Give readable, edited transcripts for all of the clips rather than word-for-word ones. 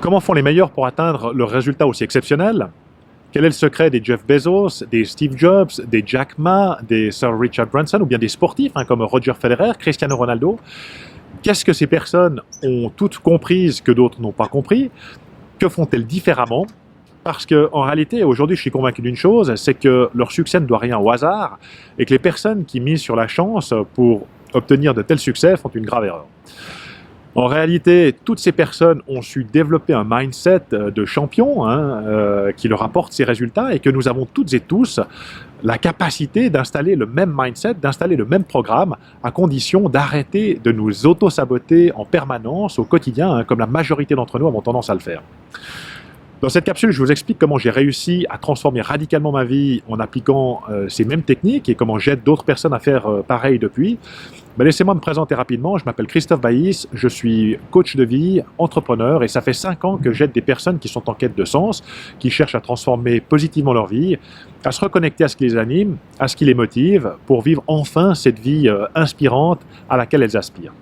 Comment font les meilleurs pour atteindre leurs résultats aussi exceptionnels? Quel est le secret des Jeff Bezos, des Steve Jobs, des Jack Ma, des Sir Richard Branson ou bien des sportifs comme Roger Federer, Cristiano Ronaldo? Qu'est-ce que ces personnes ont toutes comprises que d'autres n'ont pas compris? Que font-elles différemment? Parce qu'en réalité, aujourd'hui, je suis convaincu d'une chose, c'est que leur succès ne doit rien au hasard et que les personnes qui misent sur la chance pour obtenir de tels succès font une grave erreur. En réalité, toutes ces personnes ont su développer un mindset de champion qui leur apporte ces résultats et que nous avons toutes et tous la capacité d'installer le même mindset, d'installer le même programme à condition d'arrêter de nous auto-saboter en permanence au quotidien, comme la majorité d'entre nous avons tendance à le faire. Dans cette capsule, je vous explique comment j'ai réussi à transformer radicalement ma vie en appliquant ces mêmes techniques et comment j'aide d'autres personnes à faire pareil depuis. Mais laissez-moi me présenter rapidement. Je m'appelle Christophe Baïs, je suis coach de vie, entrepreneur et ça fait 5 ans que j'aide des personnes qui sont en quête de sens, qui cherchent à transformer positivement leur vie, à se reconnecter à ce qui les anime, à ce qui les motive pour vivre enfin cette vie inspirante à laquelle elles aspirent.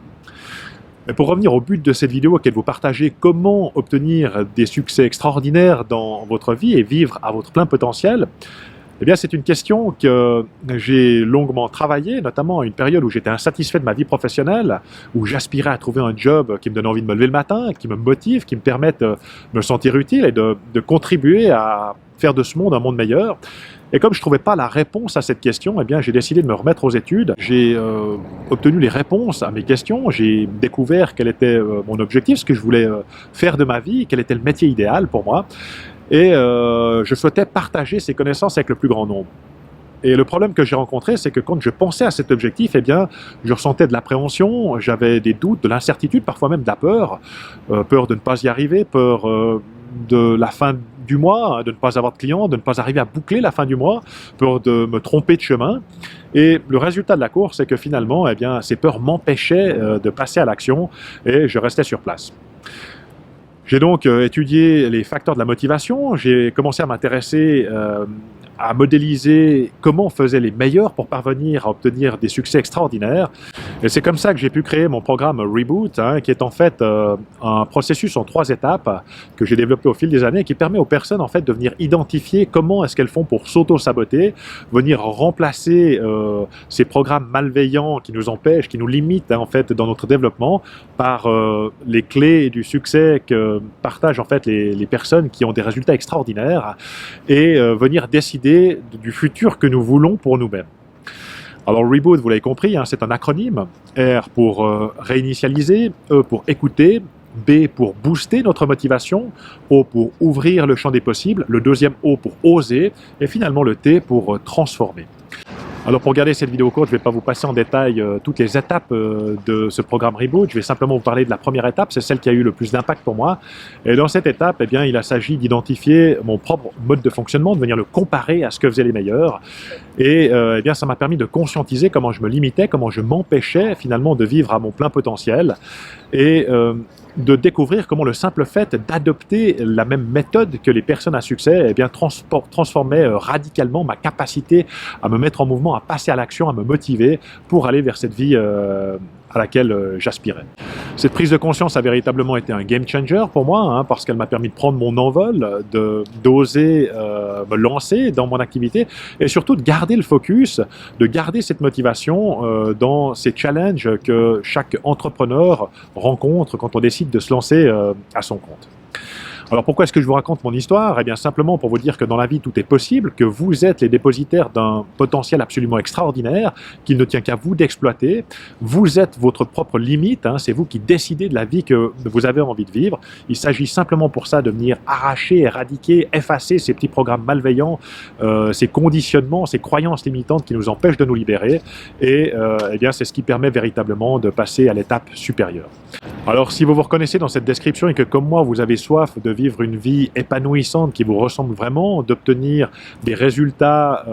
Mais pour revenir au but de cette vidéo, qui est de vous partager comment obtenir des succès extraordinaires dans votre vie et vivre à votre plein potentiel, eh bien c'est une question que j'ai longuement travaillée, notamment à une période où j'étais insatisfait de ma vie professionnelle, où j'aspirais à trouver un job qui me donne envie de me lever le matin, qui me motive, qui me permette de me sentir utile et de contribuer à faire de ce monde un monde meilleur. Et comme je ne trouvais pas la réponse à cette question, eh bien, j'ai décidé de me remettre aux études. J'ai obtenu les réponses à mes questions, j'ai découvert quel était mon objectif, ce que je voulais faire de ma vie, quel était le métier idéal pour moi. Et je souhaitais partager ces connaissances avec le plus grand nombre. Et le problème que j'ai rencontré, c'est que quand je pensais à cet objectif, eh bien, je ressentais de l'appréhension, j'avais des doutes, de l'incertitude, parfois même de la peur. Peur de ne pas y arriver, peur de la fin du mois, de ne pas avoir de clients, de ne pas arriver à boucler la fin du mois, peur de me tromper de chemin. Et le résultat de la course, c'est que finalement, eh bien, ces peurs m'empêchaient de passer à l'action et je restais sur place. J'ai donc étudié les facteurs de la motivation, j'ai commencé à m'intéresser à modéliser comment faisaient les meilleurs pour parvenir à obtenir des succès extraordinaires. Et c'est comme ça que j'ai pu créer mon programme Reboot, qui est en fait un processus en 3 étapes que j'ai développé au fil des années et qui permet aux personnes en fait de venir identifier comment est-ce qu'elles font pour s'auto-saboter, venir remplacer ces programmes malveillants qui nous empêchent, qui nous limitent en fait dans notre développement par les clés du succès que partagent en fait les personnes qui ont des résultats extraordinaires et venir décider du futur que nous voulons pour nous-mêmes. Alors Reboot, vous l'avez compris, c'est un acronyme. R pour réinitialiser, E pour écouter, B pour booster notre motivation, O pour ouvrir le champ des possibles, le deuxième O pour oser, et finalement le T pour transformer. Alors pour garder cette vidéo courte, je ne vais pas vous passer en détail toutes les étapes de ce programme Reboot. Je vais simplement vous parler de la première étape, c'est celle qui a eu le plus d'impact pour moi. Et dans cette étape, eh bien, il s'agit d'identifier mon propre mode de fonctionnement, de venir le comparer à ce que faisaient les meilleurs. Et eh bien, ça m'a permis de conscientiser comment je me limitais, comment je m'empêchais finalement de vivre à mon plein potentiel. Et de découvrir comment le simple fait d'adopter la même méthode que les personnes à succès eh bien, transformait radicalement ma capacité à me mettre en mouvement, à passer à l'action, à me motiver pour aller vers cette vie à laquelle j'aspirais. Cette prise de conscience a véritablement été un game changer pour moi, parce qu'elle m'a permis de prendre mon envol, d'oser me lancer dans mon activité et surtout de garder le focus, de garder cette motivation dans ces challenges que chaque entrepreneur rencontre quand on décide de se lancer à son compte. Alors pourquoi est-ce que je vous raconte mon histoire? Eh bien simplement pour vous dire que dans la vie tout est possible, que vous êtes les dépositaires d'un potentiel absolument extraordinaire, qu'il ne tient qu'à vous d'exploiter. Vous êtes votre propre limite, c'est vous qui décidez de la vie que vous avez envie de vivre. Il s'agit simplement pour ça de venir arracher, éradiquer, effacer ces petits programmes malveillants, ces conditionnements, ces croyances limitantes qui nous empêchent de nous libérer. Et eh bien c'est ce qui permet véritablement de passer à l'étape supérieure. Alors si vous vous reconnaissez dans cette description et que comme moi vous avez soif de vivre une vie épanouissante qui vous ressemble vraiment, d'obtenir des résultats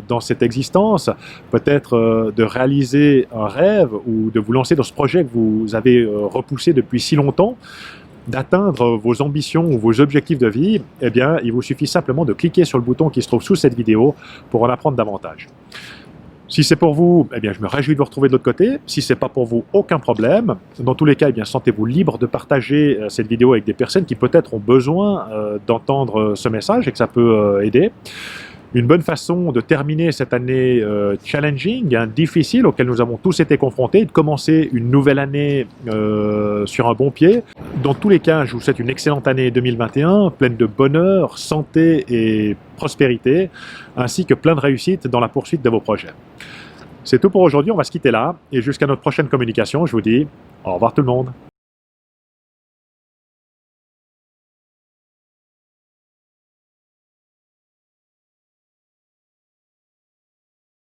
dans cette existence, peut-être de réaliser un rêve ou de vous lancer dans ce projet que vous avez repoussé depuis si longtemps, d'atteindre vos ambitions ou vos objectifs de vie, eh bien, il vous suffit simplement de cliquer sur le bouton qui se trouve sous cette vidéo pour en apprendre davantage. Si c'est pour vous, eh bien, je me réjouis de vous retrouver de l'autre côté. Si c'est pas pour vous, aucun problème. Dans tous les cas, eh bien, sentez-vous libre de partager cette vidéo avec des personnes qui peut-être ont besoin d'entendre ce message et que ça peut aider. Une bonne façon de terminer cette année challenging, difficile, auquel nous avons tous été confrontés, et de commencer une nouvelle année sur un bon pied. Dans tous les cas, je vous souhaite une excellente année 2021, pleine de bonheur, santé et prospérité, ainsi que plein de réussite dans la poursuite de vos projets. C'est tout pour aujourd'hui, on va se quitter là, et jusqu'à notre prochaine communication, je vous dis au revoir tout le monde.